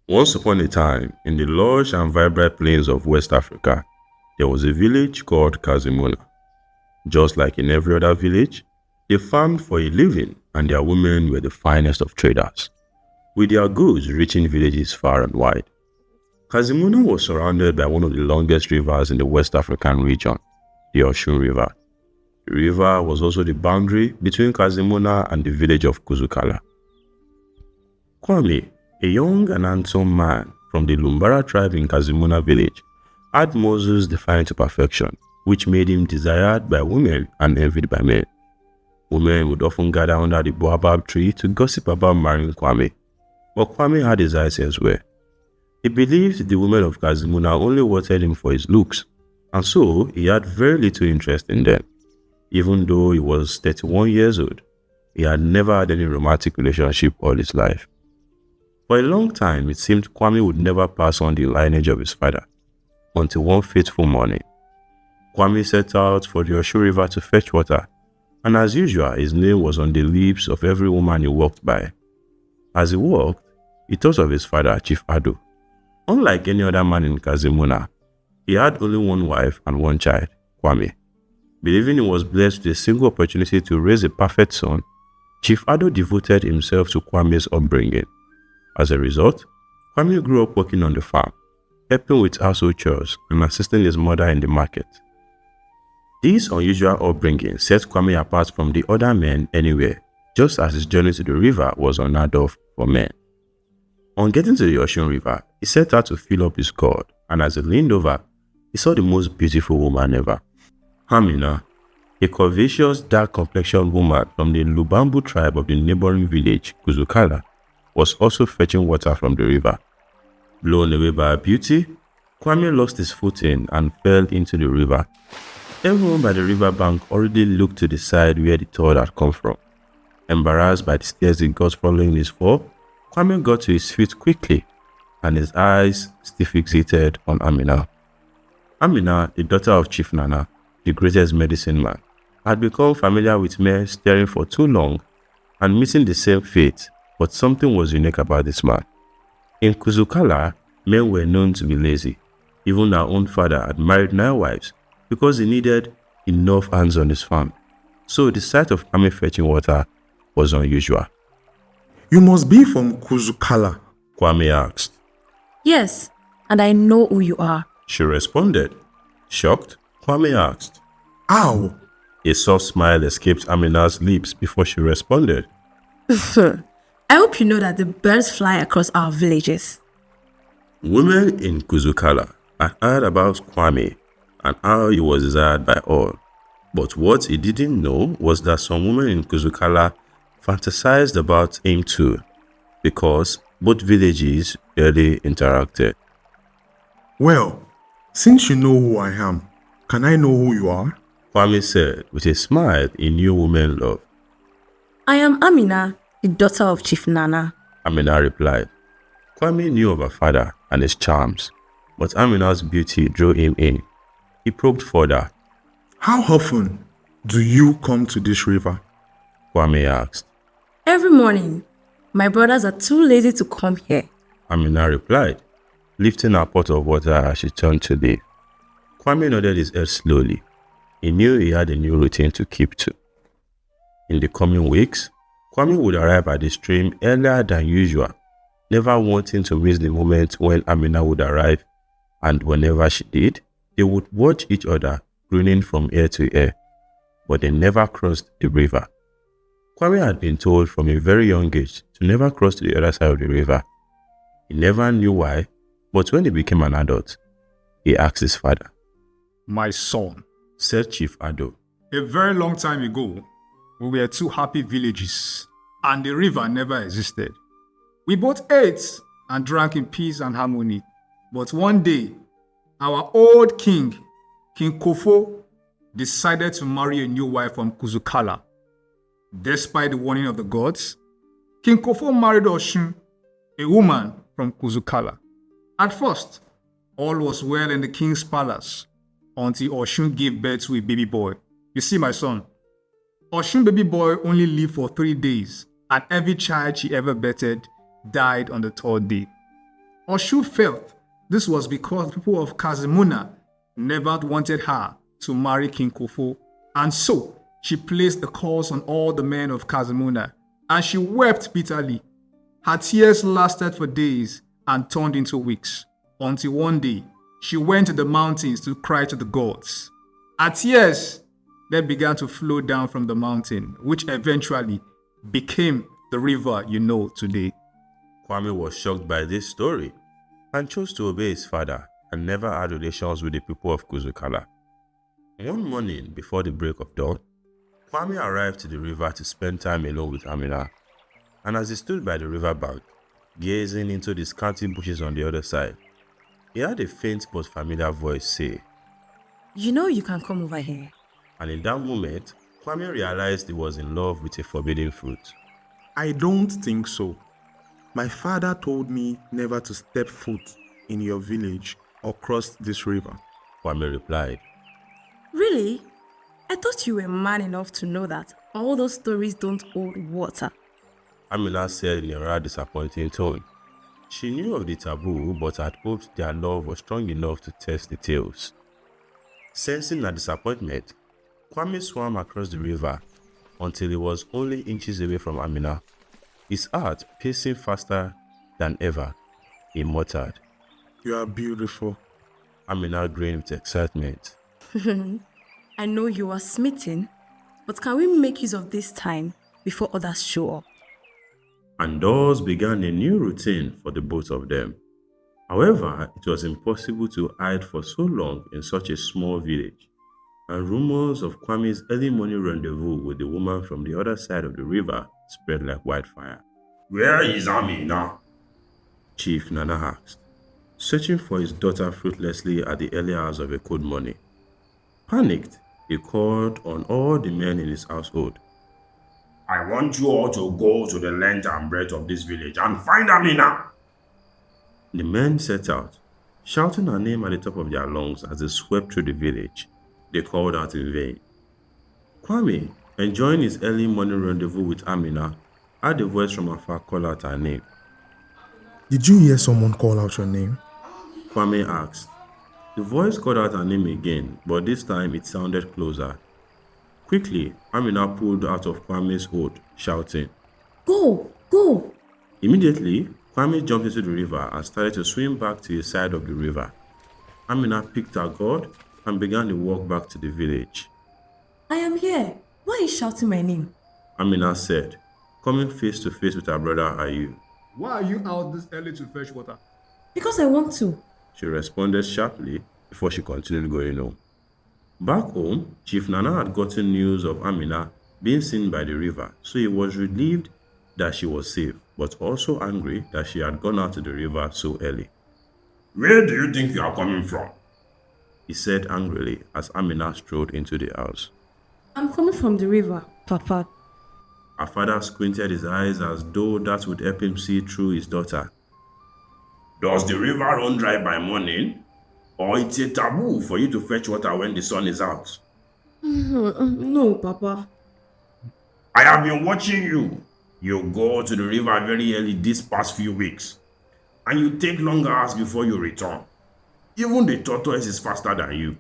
Once upon a time, in the lush and vibrant plains of West Africa, there was a village called Kazimuna. Just like in every other village, they farmed for a living and their women were the finest of traders, with their goods reaching villages far and wide. Kazimuna was surrounded by one of the longest rivers in the West African region, the Osun River. The river was also the boundary between Kazimuna and the village of Kuzukala. Kwame, a young and handsome man from the Lumbara tribe in Kazimuna village, had muscles defined to perfection, which made him desired by women and envied by men. Women would often gather under the baobab tree to gossip about marrying Kwame, but Kwame had his eyes elsewhere. He believed the women of Kazimuna only wanted him for his looks, and so he had very little interest in them. Even though he was 31 years old, he had never had any romantic relationship all his life. For a long time, it seemed Kwame would never pass on the lineage of his father, until one fateful morning. Kwame set out for the Osun River to fetch water, and as usual, his name was on the lips of every woman he walked by. As he walked, he thought of his father, Chief Ado. Unlike any other man in Kazimuna, he had only one wife and one child, Kwame. Believing he was blessed with a single opportunity to raise a perfect son, Chief Ado devoted himself to Kwame's upbringing. As a result, Kwame grew up working on the farm, helping with household chores and assisting his mother in the market. This unusual upbringing set Kwame apart from the other men anywhere, just as his journey to the river was unheard of for men. On getting to the Osun River, he set out to fill up his gourd, and as he leaned over, he saw the most beautiful woman ever. Amina, a curvaceous, dark-complexioned woman from the Lubambu tribe of the neighboring village, Kuzukala, was also fetching water from the river. Blown away by her beauty, Kwame lost his footing and fell into the river. Everyone by the river bank already looked to the side where the thought had come from. Embarrassed by the stares he got following his fall, Kwame got to his feet quickly, and his eyes still fixated on Amina. Amina, the daughter of Chief Nana, the greatest medicine man, had become familiar with men staring for too long and meeting the same fate, but something was unique about this man. In Kuzukala, men were known to be lazy. Even our own father had married 9 wives because he needed enough hands on his farm. So the sight of Kwame fetching water was unusual. You must be from Kuzukala, Kwame asked. Yes, and I know who you are. She responded. Shocked, Kwame asked. How? A soft smile escaped Amina's lips before she responded. I hope you know that the birds fly across our villages. Women in Kuzukala had heard about Kwame and how he was desired by all. But what he didn't know was that some women in Kuzukala fantasized about him too, because both villages rarely interacted. Well, since you know who I am, can I know who you are? Kwame said with a smile he knew women love. I am Amina, the daughter of Chief Nana. Amina replied. Kwame knew of her father and his charms, but Amina's beauty drew him in. He probed further. How often do you come to this river? Kwame asked. Every morning. My brothers are too lazy to come here. Amina replied, lifting her pot of water as she turned to leave. Kwame nodded his head slowly. He knew he had a new routine to keep to. In the coming weeks, Kwame would arrive at the stream earlier than usual, never wanting to miss the moment when Amina would arrive, and whenever she did, they would watch each other, grinning from ear to ear, but they never crossed the river. Kwame had been told from a very young age to never cross to the other side of the river. He never knew why, but when he became an adult, he asked his father. My son, Said Chief Ado. a very long time ago, we were 2 happy villages, and the river never existed. We both ate and drank in peace and harmony. But one day, our old king, King Kofo, decided to marry a new wife from Kuzukala. Despite the warning of the gods, King Kofo married Osun, a woman from Kuzukala. At first, all was well in the king's palace until Osun gave birth to a baby boy. You see, my son, Osun baby boy only lived for 3 days, and every child she ever birthed died on the 3rd day. Osun felt this was because people of Kazimuna never wanted her to marry King Kofo, and so she placed the curse on all the men of Kazimuna, and she wept bitterly. Her tears lasted for days and turned into weeks, until one day she went to the mountains to cry to the gods. Her tears then began to flow down from the mountain, which eventually became the river you know today. Kwame was shocked by this story and chose to obey his father and never had relations with the people of Kuzukala. One morning before the break of dawn, Kwame arrived to the river to spend time alone with Amina, and as he stood by the river bank, gazing into the scanty bushes on the other side, he heard a faint but familiar voice say, You know you can come over here. and in that moment, Kwame realized he was in love with a forbidden fruit. I don't think so. My father told me never to step foot in your village or cross this river. Kwame replied, Really? I thought you were man enough to know that all those stories don't hold water. Amina said in a rather disappointing tone. She knew of the taboo but had hoped their love was strong enough to test the tales. Sensing her disappointment, Kwame swam across the river until he was only inches away from Amina. His heart pacing faster than ever. He muttered. You are beautiful. Amina grinned with excitement. I know you are smitten, but can we make use of this time before others show up? And thus began a new routine for the both of them. However, it was impossible to hide for so long in such a small village, and rumors of Kwame's early morning rendezvous with the woman from the other side of the river spread like wildfire. Where is Amina? Chief Nana asked, searching for his daughter fruitlessly at the early hours of a cold morning. Panicked, he called on all the men in his household. I want you all to go to the length and breadth of this village and find Amina. The men set out, shouting her name at the top of their lungs as they swept through the village. They called out in vain. Kwame, enjoying his early morning rendezvous with Amina, heard a voice from afar call out her name. Did you hear someone call out your name? Kwame asked. The voice called out her name again, but this time it sounded closer. Quickly, Amina pulled out of Kwame's hold, shouting, Go! Go! Immediately, Kwame jumped into the river and started to swim back to the side of the river. Amina picked her gourd and began the walk back to the village. I am here. Why are you shouting my name? Amina said, coming face to face with her brother Ayu. Why are you out this early to fetch water? Because I want to. She responded sharply before she continued going home. Back home, Chief Nana had gotten news of Amina being seen by the river, so he was relieved that she was safe, but also angry that she had gone out to the river so early. Where do you think you are coming from? He said angrily as Amina strolled into the house. I'm coming from the river, Papa. Her father squinted his eyes as though that would help him see through his daughter. Does the river run dry by morning? Or it's a taboo for you to fetch water when the sun is out? No, Papa. I have been watching you. You go to the river very early these past few weeks, and you take long hours before you return. Even the tortoise is faster than you.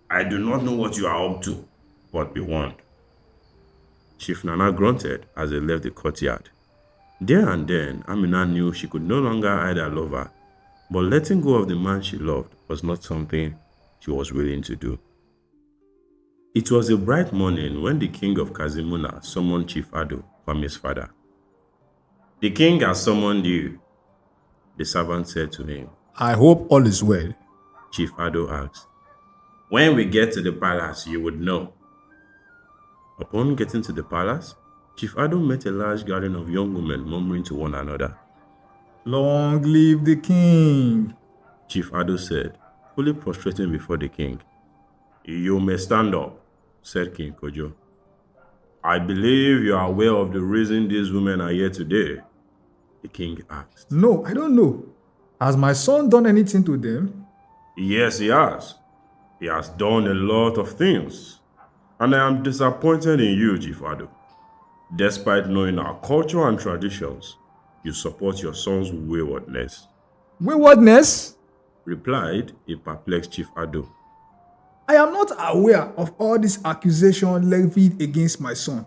I do not know what you are up to, but be warned. Chief Nana grunted as they left the courtyard. There and then, Amina knew she could no longer hide her lover, but letting go of the man she loved was not something she was willing to do. It was a bright morning when the king of Kazimuna summoned Chief Ado, Kwame's father. The king has summoned you, the servant said to him. I hope all is well. Chief Ado asked. When we get to the palace, you would know. Upon getting to the palace, Chief Ado met a large gathering of young women murmuring to one another. Long live the king. Chief Ado said, fully prostrating before the king. You may stand up, said King Kojo. I believe you are aware of the reason these women are here today, the king asked. No, I don't know. Has my son done anything to them? Yes, he has. He has done a lot of things. And I am disappointed in you, Chief Ado. Despite knowing our culture and traditions, you support your son's waywardness. Waywardness? replied a perplexed Chief Ado. I am not aware of all these accusations levied against my son.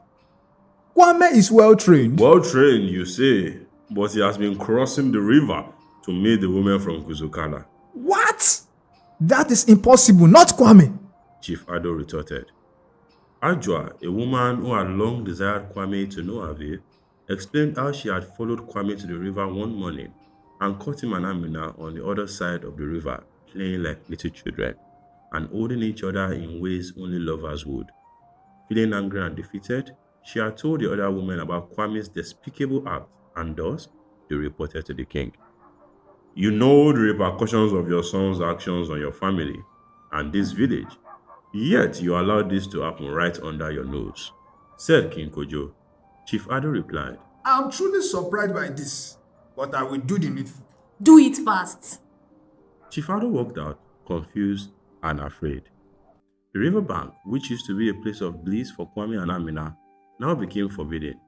Kwame is well trained. Well trained, you say, but he has been crossing the river to meet the woman from Kuzukala, What? That is impossible, not Kwame. Chief Ado retorted. Ajwa, a woman who had long desired Kwame to know of it, explained how she had followed Kwame to the river one morning and caught him and Amina on the other side of the river, playing like little children and holding each other in ways only lovers would. Feeling angry and defeated, she had told the other women about Kwame's despicable act, and thus they reported to the king. You know the repercussions of your son's actions on your family and this village, yet you allowed this to happen right under your nose, said King Kojo. Chief Ado replied, I am truly surprised by this, but I will do the needful. Do it fast. Chief Ado walked out, confused and afraid. The riverbank, which used to be a place of bliss for Kwame and Amina, now became forbidden,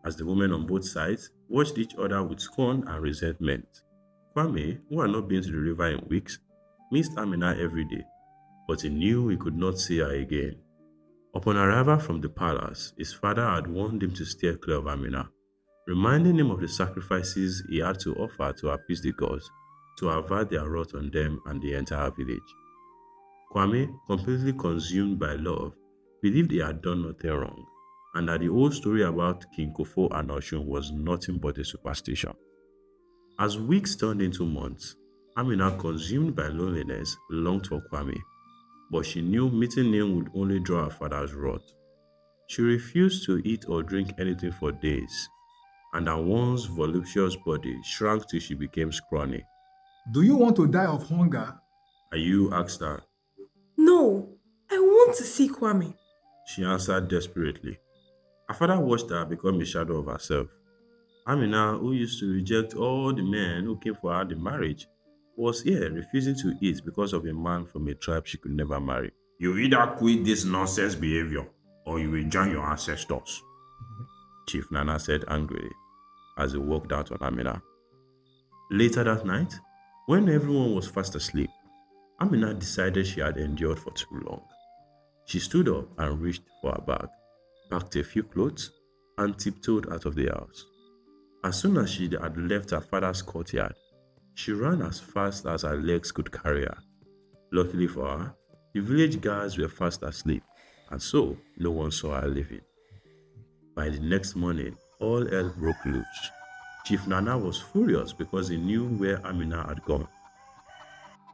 as the women on both sides watched each other with scorn and resentment. Kwame, who had not been to the river in weeks, missed Amina every day, but he knew he could not see her again. Upon arrival from the palace, his father had warned him to steer clear of Amina, reminding him of the sacrifices he had to offer to appease the gods, to avert their wrath on them and the entire village. Kwame, completely consumed by love, believed he had done nothing wrong, and that the whole story about King Kofo and Osun was nothing but a superstition. As weeks turned into months, Amina, consumed by loneliness, longed for Kwame, but she knew meeting him would only draw her father's wrath. She refused to eat or drink anything for days, and her once voluptuous body shrank till she became scrawny. Do you want to die of hunger? Ayu asked her. No, I want to see Kwame. She answered desperately. Her father watched her become a shadow of herself. Amina, who used to reject all the men who came for her in marriage, was here refusing to eat because of a man from a tribe she could never marry. You either quit this nonsense behavior or you will join your ancestors, Chief Nana said angrily as he walked out on Amina. Later that night, when everyone was fast asleep, Amina decided she had endured for too long. She stood up and reached for her bag, packed a few clothes, and tiptoed out of the house. As soon as she had left her father's courtyard, she ran as fast as her legs could carry her. Luckily for her, the village guards were fast asleep, and so no one saw her leaving. By the next morning, all hell broke loose. Chief Nana was furious because he knew where Amina had gone.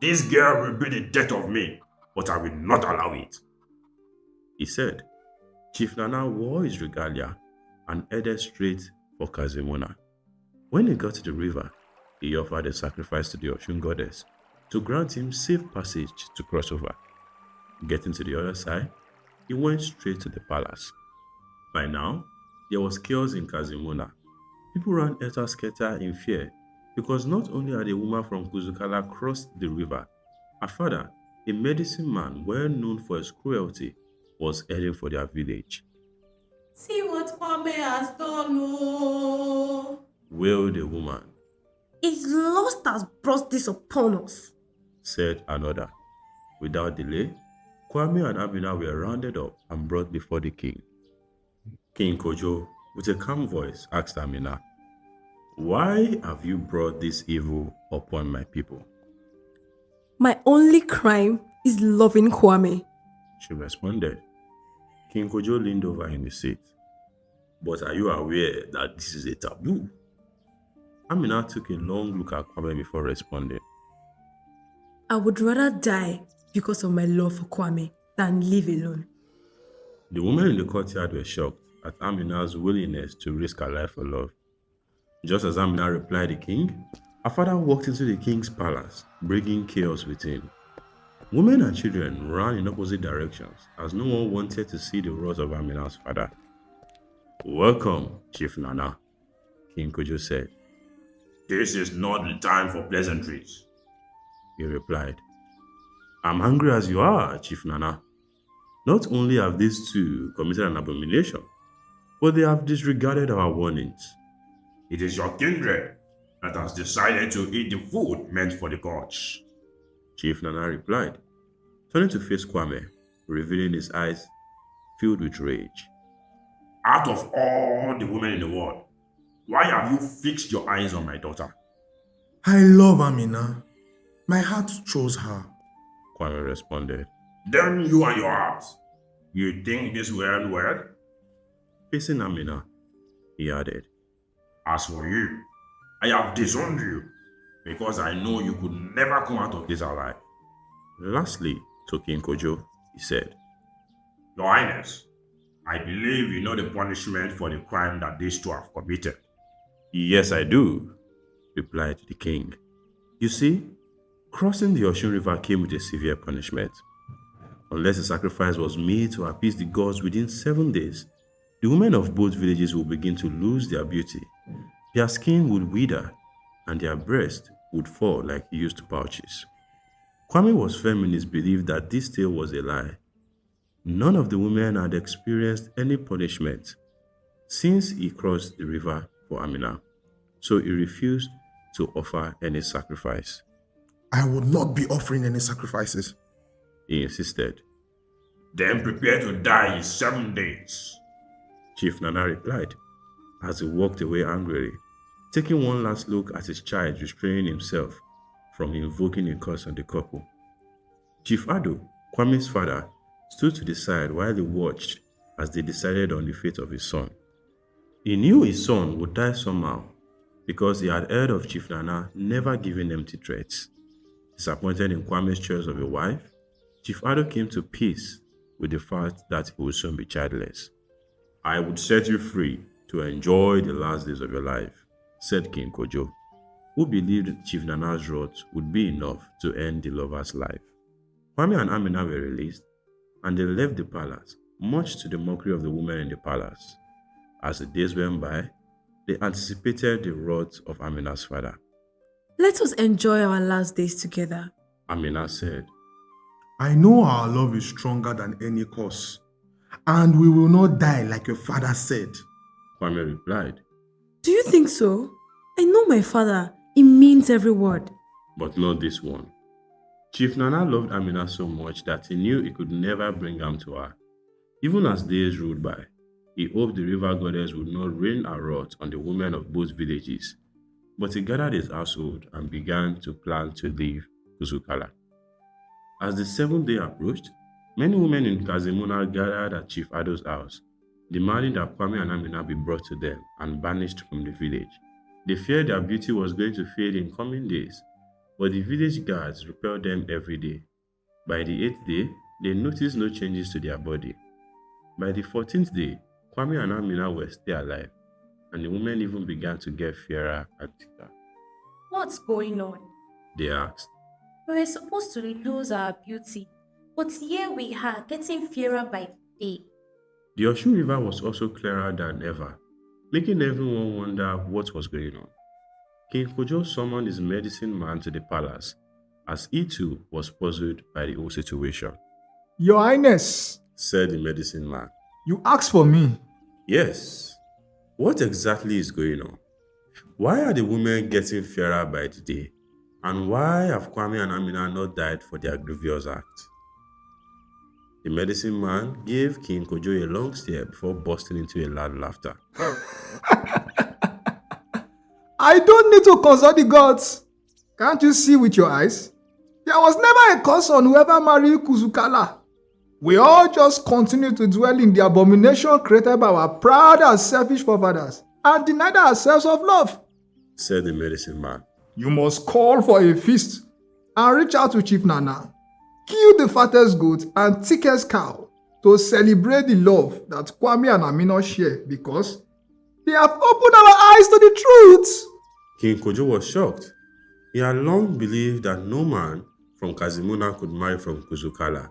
This girl will be the death of me, but I will not allow it, he said. Chief Nana wore his regalia and headed straight for Kazimuna. When he got to the river, he offered a sacrifice to the Osun goddess to grant him safe passage to cross over. Getting to the other side, he went straight to the palace. By now, there was chaos in Kazimuna. People ran helter-skelter in fear because not only had a woman from Kuzukala crossed the river, her father, a medicine man well known for his cruelty, was heading for their village. See what Kwame has done, oh! Wailed the woman. His lust has brought this upon us, said another. Without delay, Kwame and Amina were rounded up and brought before the king. King Kojo, with a calm voice, asked Amina, why have you brought this evil upon my people? My only crime is loving Kwame, she responded. King Kojo leaned over in his seat. But are you aware that this is a taboo? Amina took a long look at Kwame before responding. I would rather die because of my love for Kwame than live alone. The women in the courtyard were shocked at Amina's willingness to risk her life for love. Just as Amina replied the king, her father walked into the king's palace, bringing chaos with him. Women and children ran in opposite directions as no one wanted to see the wrath of Amina's father. Welcome, Chief Nana, King Kojo said. This is not the time for pleasantries, he replied. I'm angry as you are, Chief Nana. Not only have these two committed an abomination, but they have disregarded our warnings. It is your kindred, that has decided to eat the food meant for the gods. Chief Nana replied, turning to face Kwame, revealing his eyes filled with rage. Out of all the women in the world, why have you fixed your eyes on my daughter? I love Amina. My heart chose her. Kwame responded. Then you and your heart, you think this will end well? Facing Amina, he added, as for you, I have disowned you because I know you could never come out of this alive. Lastly, to King Kojo, he said, Your Highness, I believe you know the punishment for the crime that these two have committed. Yes, I do, replied the king. You see, crossing the Osun River came with a severe punishment. Unless a sacrifice was made to appease the gods within 7 days, the women of both villages would begin to lose their beauty. Their skin would wither, and their breasts would fall like used pouches. Kwame was firm in his belief that this tale was a lie. None of the women had experienced any punishment since he crossed the river for Amina, so he refused to offer any sacrifice. I would not be offering any sacrifices, he insisted. Then prepare to die in 7 days, Chief Nana replied, as he walked away angrily, taking one last look at his child, restraining himself from invoking a curse on the couple. Chief Ado, Kwame's father, stood to the side while he watched as they decided on the fate of his son. He knew his son would die somehow because he had heard of Chief Nana never giving empty threats. Disappointed in Kwame's choice of a wife, Chief Ado came to peace with the fact that he would soon be childless. I would set you free to enjoy the last days of your life, said King Kojo, who believed Chief Nana's wrath would be enough to end the lover's life. Kwame and Amina were released, and they left the palace, much to the mockery of the women in the palace. As the days went by, they anticipated the wrath of Amina's father. Let us enjoy our last days together, Amina said. I know our love is stronger than any curse, and we will not die like your father said. Kwame replied. Do you think so? I know my father. He means every word. But not this one. Chief Nana loved Amina so much that he knew he could never bring harm to her. Even as days rolled by, he hoped the river goddess would not rain her wrath on the women of both villages. But he gathered his household and began to plan to leave Kuzukala. As the 7th day approached, many women in Kazimuna gathered at Chief Ado's house, demanding that Kwame and Amina be brought to them and banished from the village. They feared their beauty was going to fade in coming days, but the village guards repelled them every day. By the 8th day, they noticed no changes to their body. By the 14th day, Kwame and Amina were still alive, and the women even began to get fairer and thicker. What's going on? They asked. We were supposed to lose our beauty, but here we are getting fairer by the day. The Osun River was also clearer than ever, making everyone wonder what was going on. King Kojo summoned his medicine man to the palace, as he too was puzzled by the whole situation. Your Highness, Said the medicine man. you asked for me. Yes. What exactly is going on? Why are the women getting fairer by the day? And why have Kwame and Amina not died for their grievous act? The medicine man gave King Kojo a long stare before bursting into a loud laughter. I don't need to consult the gods. Can't you see with your eyes? There was never a curse on whoever married Kuzukala. We all just continue to dwell in the abomination created by our proud and selfish forefathers and deny ourselves of love, said the medicine man. You must call for a feast and reach out to Chief Nana. Kill the fattest goat and thickest cow to celebrate the love that Kwame and Amina share because they have opened our eyes to the truth. King Kojo was shocked. He had long believed that no man from Kazimuna could marry from Kuzukala.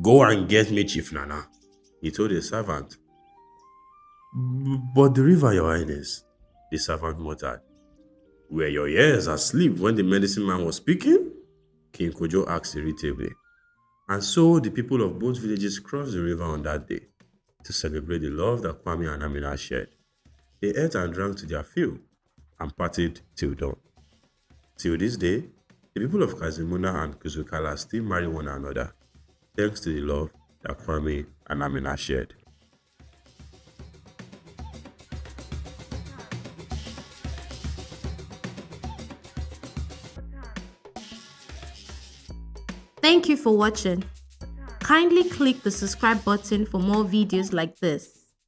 Go and get me Chief Nana, he told his servant. But the river, Your Highness, the servant muttered. Were your ears asleep when the medicine man was speaking? King Kojo asked irritably. And so the people of both villages crossed the river on that day to celebrate the love that Kwame and Amina shared. They ate and drank to their fill, and partied till dawn. Till this day, the people of Kazimuna and Kuzukala still marry one another, thanks to the love that Kwame and Amina shared. Thank you for watching. Kindly click the subscribe button for more videos like this.